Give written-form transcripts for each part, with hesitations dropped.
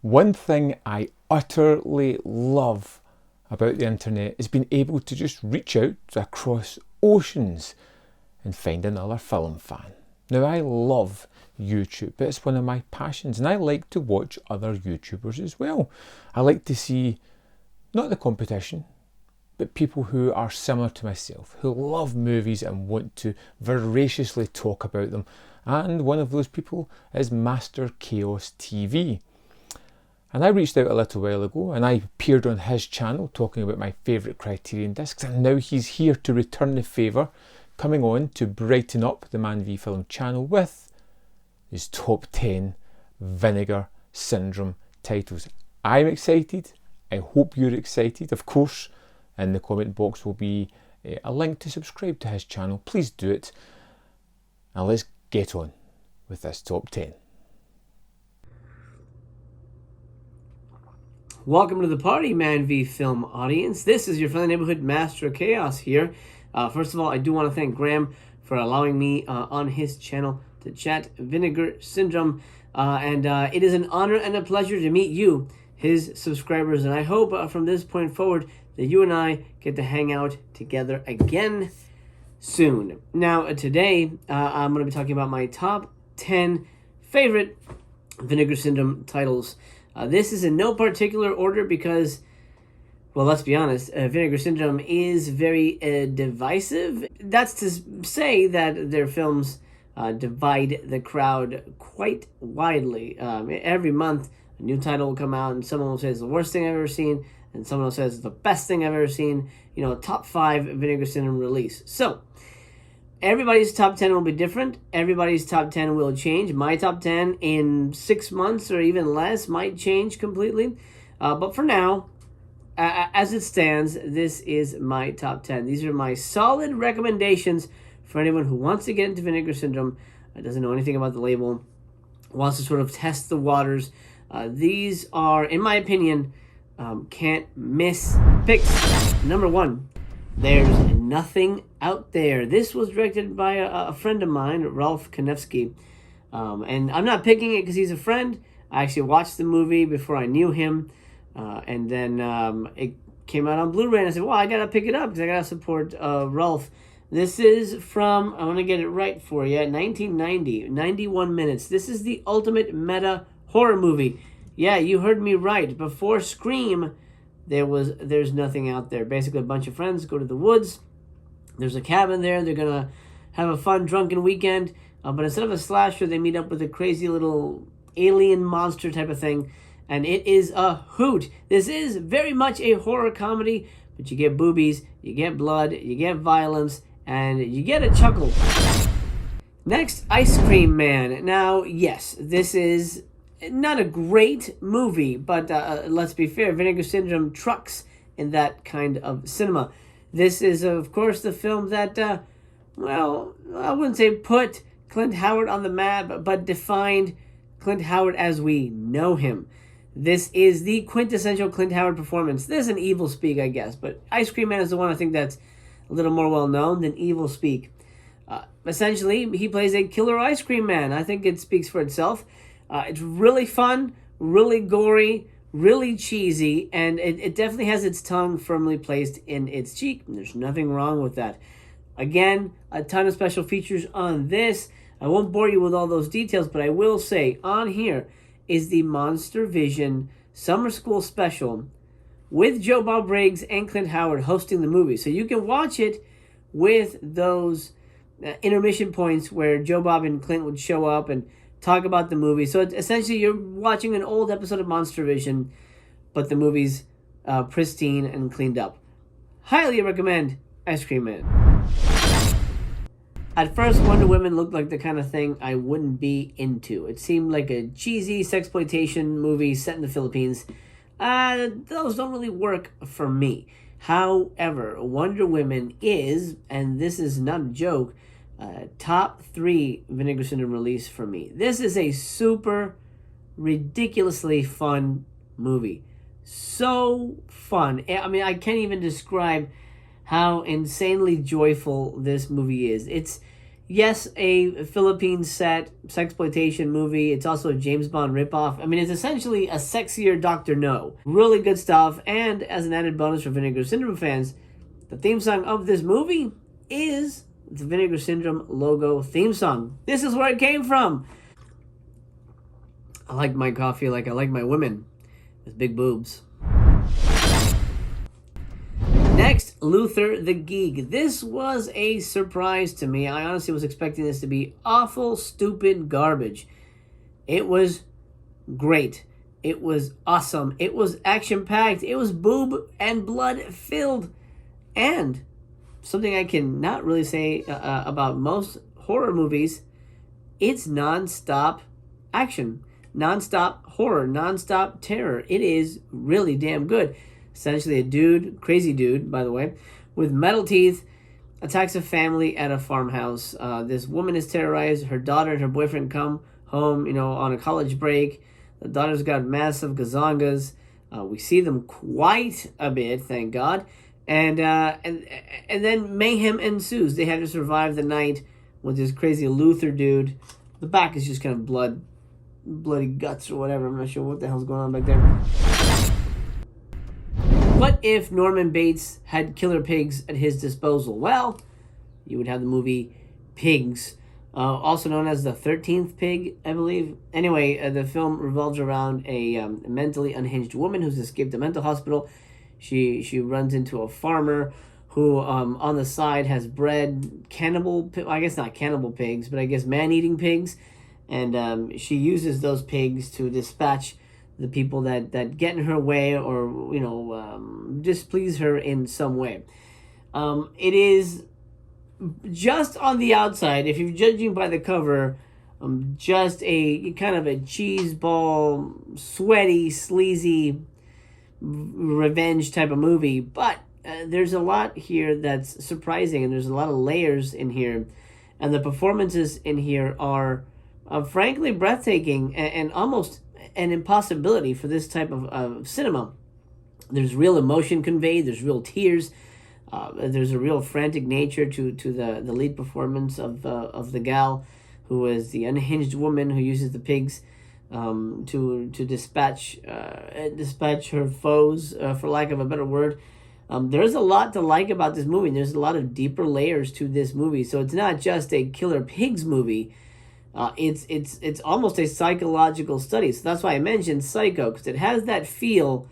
One thing I utterly love about the internet is being able to just reach out across oceans and find another film fan. Now, I love YouTube, but it's one of my passions, and I like to watch other YouTubers as well. I like to see not the competition, but people who are similar to myself, who love movies and want to voraciously talk about them. And one of those people is Master Chaos TV. And I reached out a little while ago and I appeared on his channel talking about my favourite Criterion discs, and now he's here to return the favour, coming on to brighten up the ManVFilm channel with his top 10 Vinegar Syndrome titles. I'm excited. I hope you're excited. Of course, in the comment box will be a link to subscribe to his channel. Please do it. Now let's get on with this top 10. Welcome to the party, ManVFilm audience. This is your friendly neighborhood Master of Chaos here. First of all, I do want to thank Graham for allowing me on his channel to chat Vinegar Syndrome. It is an honor and a pleasure to meet you, his subscribers. And I hope from this point forward that you and I get to hang out together again soon. Now, today, I'm going to be talking about my top 10 favorite Vinegar Syndrome titles. This is in no particular order because, well, let's be honest, Vinegar Syndrome is very divisive. That's to say that their films divide the crowd quite widely. Every month, a new title will come out, and someone will say it's the worst thing I've ever seen, and someone will say it's the best thing I've ever seen. You know, top 5 Vinegar Syndrome release. So, everybody's top 10 will be different. Everybody's top 10 will change. My top 10 in 6 months or even less might change completely. But for now, as it stands, this is my top 10. These are my solid recommendations for anyone who wants to get into Vinegar Syndrome, doesn't know anything about the label, wants to sort of test the waters. These are, in my opinion, can't miss picks. Number 1. There's Nothing Out There. This was directed by a friend of mine, Ralph Konevsky. And I'm not picking it because he's a friend. I actually watched the movie before I knew him. And then it came out on Blu-ray, and I said, well, I got to pick it up because I got to support Ralph. This is from, I want to get it right for you, 1990, 91 minutes. This is the ultimate meta horror movie. Yeah, you heard me right. Before Scream, there's nothing out there. Basically, a bunch of friends go to the woods. There's a cabin there. They're going to have a fun, drunken weekend. But instead of a slasher, they meet up with a crazy little alien monster type of thing. And it is a hoot. This is very much a horror comedy, but you get boobies, you get blood, you get violence, and you get a chuckle. Next, Ice Cream Man. Now, yes, this is not a great movie, but let's be fair, Vinegar Syndrome trucks in that kind of cinema. This is, of course, the film that, well, I wouldn't say put Clint Howard on the map, but defined Clint Howard as we know him. This is the quintessential Clint Howard performance. There's an Evil Speak, I guess, but Ice Cream Man is the one I think that's a little more well-known than Evil Speak. Essentially, he plays a killer ice cream man. I think it speaks for itself. It's really fun, really gory, really cheesy, and it definitely has its tongue firmly placed in its cheek. There's nothing wrong with that. Again, a ton of special features on this. I won't bore you with all those details, but I will say on here is the Monster Vision Summer School Special with Joe Bob Briggs and Clint Howard hosting the movie. So you can watch it with those intermission points where Joe Bob and Clint would show up and talk about the movie. So essentially you're watching an old episode of Monster Vision, but the movie's pristine and cleaned up. Highly recommend Ice Cream Man. At first, Wonder Woman looked like the kind of thing I wouldn't be into. It seemed like a cheesy sexploitation movie set in the Philippines. Those don't really work for me. However, Wonder Woman is, and this is not a joke, top 3 Vinegar Syndrome release for me. This is a super ridiculously fun movie. So fun. I mean, I can't even describe how insanely joyful this movie is. yes, a Philippine set sexploitation movie. It's also a James Bond ripoff. I mean, it's essentially a sexier Dr. No. Really good stuff. And as an added bonus for Vinegar Syndrome fans, the theme song of this movie is the Vinegar Syndrome logo theme song. This is where it came from. I like my coffee like I like my women, with big boobs. Next, Luther the Geek. This was a surprise to me. I honestly was expecting this to be awful, stupid garbage. It was great. It was awesome. It was action-packed. It was boob and blood-filled. And something I can not really say about most horror movies, it's non-stop action, non-stop horror, non-stop terror. It is really damn good. Essentially a dude, crazy dude, by the way, with metal teeth, attacks a family at a farmhouse. This woman is terrorized. Her daughter and her boyfriend come home, on a college break. The daughter's got massive gazongas. We see them quite a bit, thank God. And then mayhem ensues. They have to survive the night with this crazy Luther dude. The back is just kind of bloody guts or whatever. I'm not sure what the hell's going on back there. What if Norman Bates had killer pigs at his disposal? Well, you would have the movie Pigs, also known as the 13th Pig, I believe. Anyway, the film revolves around a mentally unhinged woman who's escaped a mental hospital. She runs into a farmer who on the side has bred I guess not cannibal pigs, but I guess man-eating pigs. And she uses those pigs to dispatch the people that get in her way or, displease her in some way. It is just on the outside, if you're judging by the cover, just a kind of a cheese ball, sweaty, sleazy, revenge type of movie, but there's a lot here that's surprising, and there's a lot of layers in here, and the performances in here are frankly breathtaking and almost an impossibility for this type of cinema. There's real emotion conveyed, there's real tears, there's a real frantic nature to the lead performance of the gal who is the unhinged woman who uses the pigs to dispatch her foes, for lack of a better word. There's a lot to like about this movie. There's a lot of deeper layers to this movie. So it's not just a killer pigs movie. It's almost a psychological study. So that's why I mentioned Psycho, because it has that feel.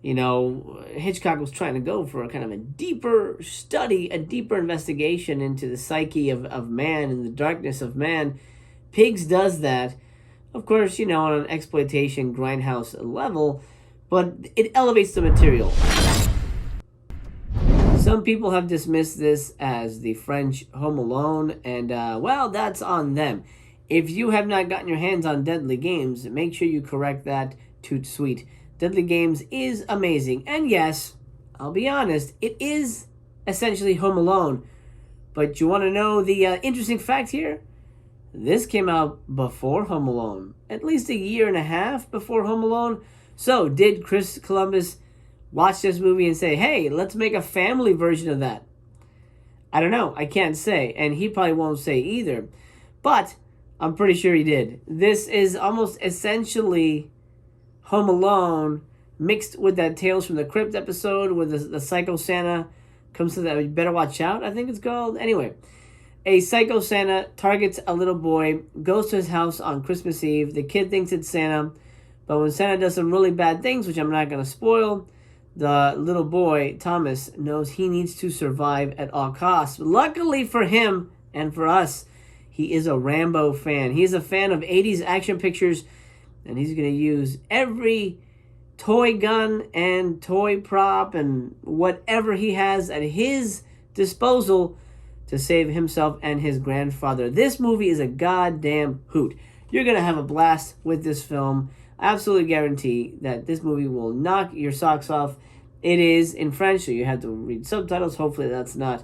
Hitchcock was trying to go for a kind of a deeper study, a deeper investigation into the psyche of man and the darkness of man. Pigs does that. Of course, on an exploitation grindhouse level, but it elevates the material. Some people have dismissed this as the French Home Alone, and well, that's on them. If you have not gotten your hands on Deadly Games, make sure you correct that toot sweet. Deadly Games is amazing, and yes, I'll be honest, it is essentially Home Alone. But you want to know the interesting fact here? This came out before Home Alone, at least a year and a half before Home Alone. So, did Chris Columbus watch this movie and say, hey, let's make a family version of that? I don't know. I can't say. And he probably won't say either. But I'm pretty sure he did. This is almost essentially Home Alone mixed with that Tales from the Crypt episode where the Psycho Santa comes to that. You better watch out, I think it's called. Anyway. A Psycho Santa targets a little boy, goes to his house on Christmas Eve. The kid thinks it's Santa, but when Santa does some really bad things, which I'm not going to spoil, the little boy, Thomas, knows he needs to survive at all costs. Luckily for him and for us, he is a Rambo fan. He's a fan of 80s action pictures, and he's going to use every toy gun and toy prop and whatever he has at his disposal to save himself and his grandfather. This movie is a goddamn hoot. You're going to have a blast with this film. I absolutely guarantee that this movie will knock your socks off. It is in French, so you have to read subtitles. Hopefully that's not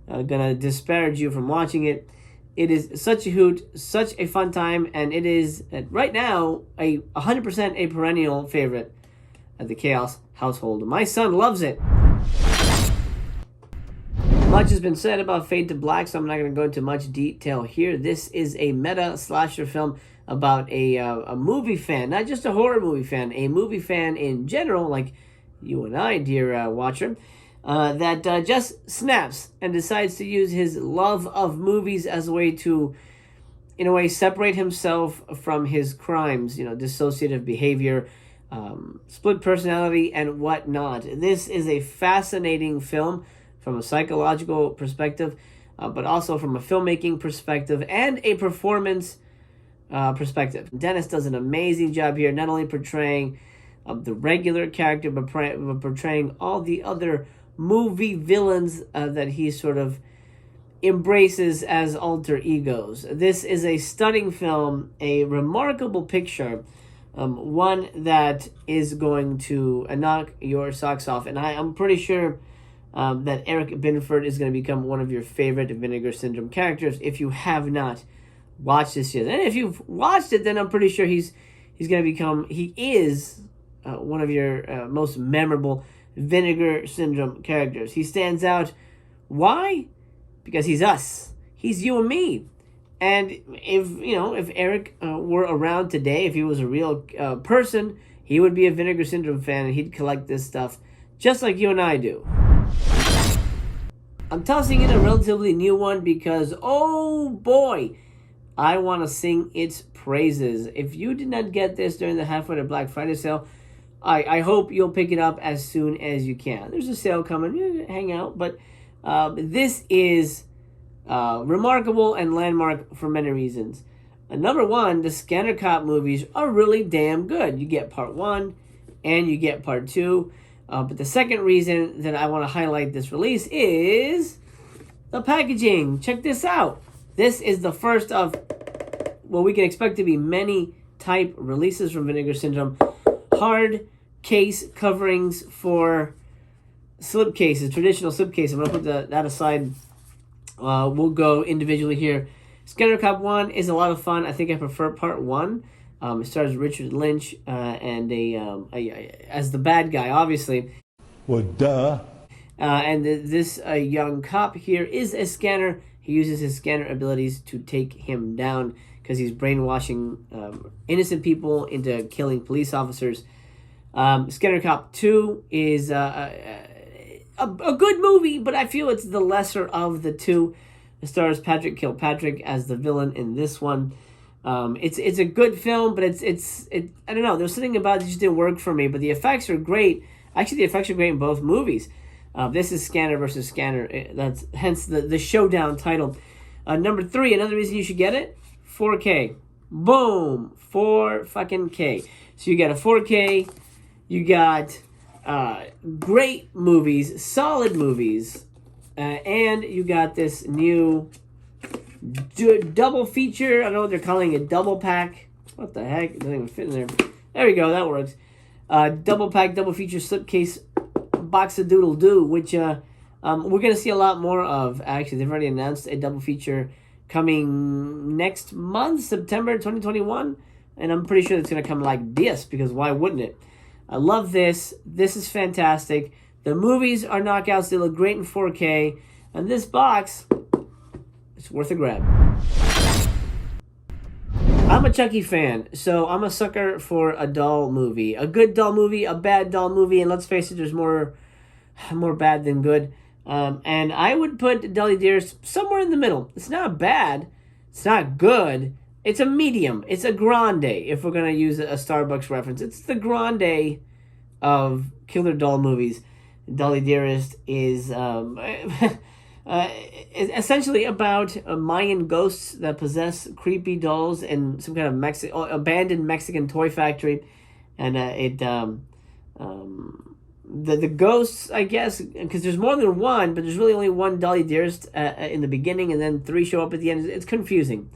going to disparage you from watching it. It is such a hoot, such a fun time, and it is, right now, 100% a perennial favorite at the Chaos household. My son loves it. Much has been said about Fade to Black, so I'm not going to go into much detail here. This is a meta slasher film about a movie fan, not just a horror movie fan, a movie fan in general, like you and I, dear watcher, that just snaps and decides to use his love of movies as a way to, in a way, separate himself from his crimes, dissociative behavior, split personality, and whatnot. This is a fascinating film from a psychological perspective, but also from a filmmaking perspective and a performance perspective. Dennis does an amazing job here, not only portraying the regular character, but portraying all the other movie villains that he sort of embraces as alter egos. This is a stunning film, a remarkable picture, one that is going to knock your socks off. And I'm pretty sure that Eric Binford is going to become one of your favorite Vinegar Syndrome characters if you have not watched this yet. And if you've watched it, then I'm pretty sure he is one of your most memorable Vinegar Syndrome characters. He stands out. Why? Because he's us. He's you and me. And if Eric were around today, if he was a real person, he would be a Vinegar Syndrome fan and he'd collect this stuff just like you and I do. I'm tossing in a relatively new one because, oh boy, I want to sing its praises. If you did not get this during the halfway Black Friday sale, I hope you'll pick it up as soon as you can. There's a sale coming, hang out, but this is remarkable and landmark for many reasons. Number one, the Scanner Cop movies are really damn good. You get part 1 and you get part 2. But the second reason that I want to highlight this release is the packaging. Check this out. This is the first of what we can expect to be many type releases from Vinegar Syndrome. Hard case coverings for slipcases, traditional slipcases. I'm going to put that aside. We'll go individually here. Scanner Cop 1 is a lot of fun. I think I prefer part 1. It stars Richard Lynch and as the bad guy, obviously. Well, duh. And this young cop here is a scanner. He uses his scanner abilities to take him down because he's brainwashing innocent people into killing police officers. Scanner Cop 2 is a good movie, but I feel it's the lesser of the two. It stars Patrick Kilpatrick as the villain in this one. It's a good film, but it's I don't know. There's something about it that just didn't work for me. But the effects are great. Actually, the effects are great in both movies. This is Scanner versus Scanner. That's hence the showdown title. Number 3, another reason you should get it: 4K. Boom, 4K. So you got a 4K. You got great movies, solid movies, and you got this new double feature. I don't know what they're calling it, double pack. What the heck? It doesn't even fit in there. There we go, that works. Double pack, double feature slipcase box of doodle doo, which we're going to see a lot more of. Actually, they've already announced a double feature coming next month, September 2021, and I'm pretty sure it's going to come like this, because why wouldn't it? I love this. This is fantastic. The movies are knockouts. They look great in 4K, and this box, it's worth a grab. I'm a Chucky fan, so I'm a sucker for a doll movie. A good doll movie, a bad doll movie, and let's face it, there's more bad than good. And I would put Dolly Dearest somewhere in the middle. It's not bad. It's not good. It's a medium. It's a grande, if we're going to use a Starbucks reference. It's the grande of killer doll movies. Dolly Dearest is essentially about Mayan ghosts that possess creepy dolls in some kind of abandoned Mexican toy factory. And the ghosts, I guess, because there's more than one, but there's really only one Dolly Dearest in the beginning, and then 3 show up at the end. It's confusing.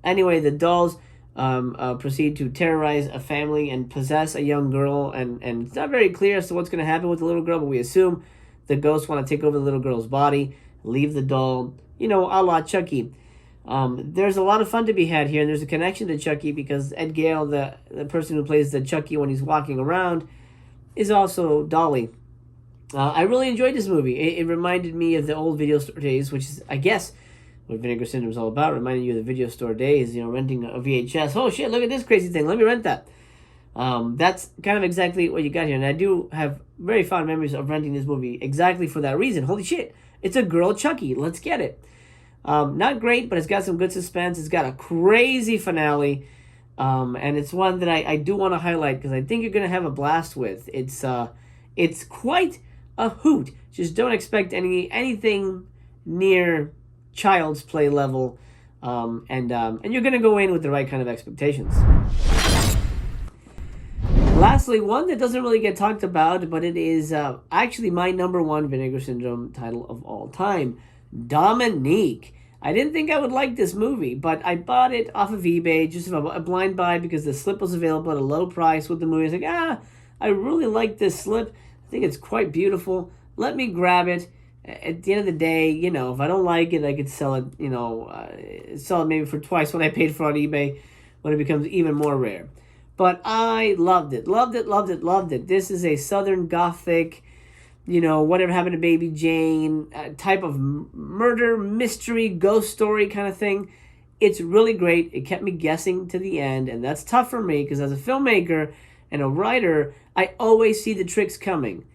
Anyway, the dolls proceed to terrorize a family and possess a young girl, and it's not very clear as to what's going to happen with the little girl, but we assume the ghosts want to take over the little girl's body, leave the doll, a la Chucky. There's a lot of fun to be had here, and there's a connection to Chucky because Ed Gale, the person who plays the Chucky when he's walking around, is also Dolly. I really enjoyed this movie. It reminded me of the old video store days, which is, I guess, what Vinegar Syndrome is all about. Reminding you of the video store days, renting a VHS. Oh shit, look at this crazy thing. Let me rent that. That's kind of exactly what you got here. And I do have very fond memories of renting this movie exactly for that reason. Holy shit, it's a girl Chucky. Let's get it. Not great, but it's got some good suspense. It's got a crazy finale. And it's one that I do want to highlight because I think you're going to have a blast with. It's quite a hoot. Just don't expect anything near child's play level. And you're going to go in with the right kind of expectations. Lastly, one that doesn't really get talked about, but it is actually my #1 Vinegar Syndrome title of all time, Dominique. I didn't think I would like this movie, but I bought it off of eBay, just a blind buy, because the slip was available at a low price with the movie. I was like, I really like this slip. I think it's quite beautiful. Let me grab it. At the end of the day, if I don't like it, I could sell it, sell it maybe for twice what I paid for on eBay when it becomes even more rare. But I loved it. Loved it, loved it, loved it. This is a Southern Gothic, whatever happened to Baby Jane, type of murder, mystery, ghost story kind of thing. It's really great. It kept me guessing to the end, and that's tough for me because as a filmmaker and a writer, I always see the tricks coming.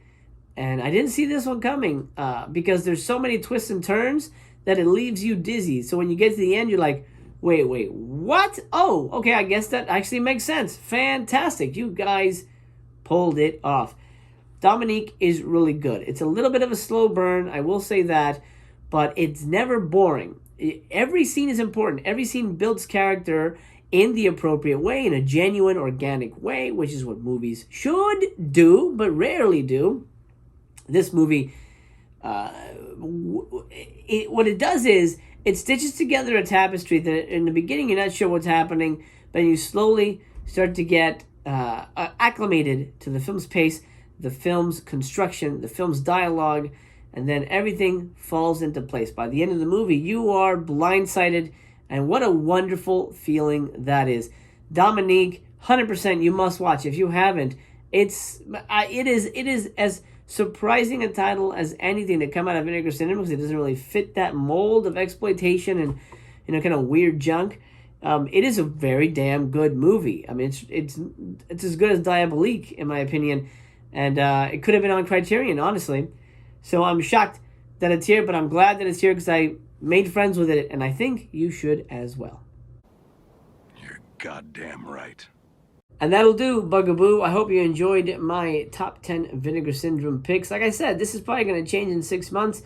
And I didn't see this one coming because there's so many twists and turns that it leaves you dizzy. So when you get to the end, you're like, wait, what? Oh, okay, I guess that actually makes sense. Fantastic. You guys pulled it off. Dominique is really good. It's a little bit of a slow burn, I will say that, but it's never boring. Every scene is important. Every scene builds character in the appropriate way, in a genuine, organic way, which is what movies should do, but rarely do. This movie, what it does is, it stitches together a tapestry that in the beginning you're not sure what's happening, but you slowly start to get acclimated to the film's pace, the film's construction, the film's dialogue, and then everything falls into place. By the end of the movie, you are blindsided, and what a wonderful feeling that is. Dominique, 100% you must watch. If you haven't, it is as surprising a title as anything that come out of Vinegar Syndrome because it doesn't really fit that mold of exploitation and kind of weird junk. It is a very damn good movie. I mean, it's as good as Diabolique in my opinion, and it could have been on Criterion, honestly. So I'm shocked that it's here, but I'm glad that it's here because I made friends with it, and I think you should as well. You're goddamn right. And that'll do, Bugaboo. I hope you enjoyed my top 10 Vinegar Syndrome picks. Like I said, this is probably going to change in 6 months.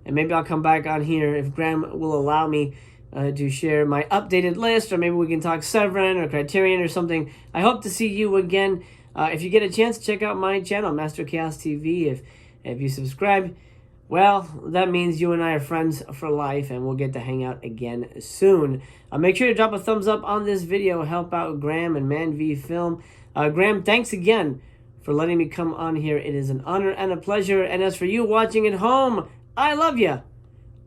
And maybe I'll come back on here if Graham will allow me to share my updated list. Or maybe we can talk Severin or Criterion or something. I hope to see you again. If you get a chance, check out my channel, Master Chaos TV. If you subscribe, well, that means you and I are friends for life, and we'll get to hang out again soon. Make sure to drop a thumbs up on this video. Help out Graham and ManVFilm. Graham, thanks again for letting me come on here. It is an honor and a pleasure. And as for you watching at home, I love you.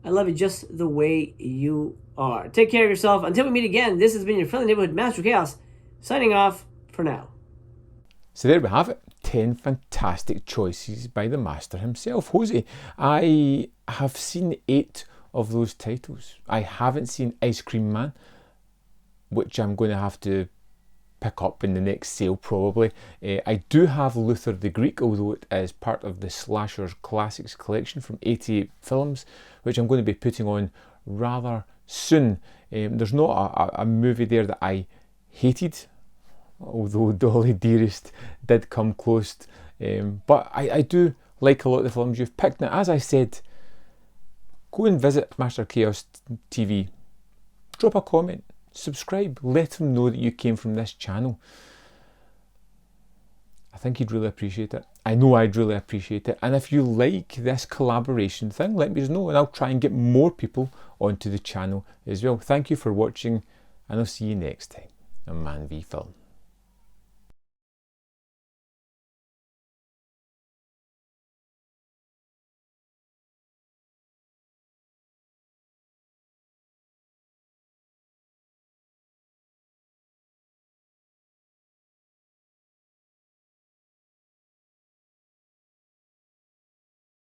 I love you just the way you are. Take care of yourself. Until we meet again, this has been your friendly neighborhood Master Chaos, signing off for now. So there we have it. 10 fantastic choices by the master himself, Jose. I have seen 8 of those titles. I haven't seen Ice Cream Man, which I'm going to have to pick up in the next sale probably. I do have Luther the Greek, although it is part of the Slashers Classics collection from 88 Films, which I'm going to be putting on rather soon. There's not a movie there that I hated, although Dolly Dearest did come close. But I do like a lot of the films you've picked. Now, as I said, go and visit Master Chaos TV. Drop a comment, subscribe, let them know that you came from this channel. I think you'd really appreciate it. I know I'd really appreciate it. And if you like this collaboration thing, let me know, and I'll try and get more people onto the channel as well. Thank you for watching, and I'll see you next time on ManVFilm.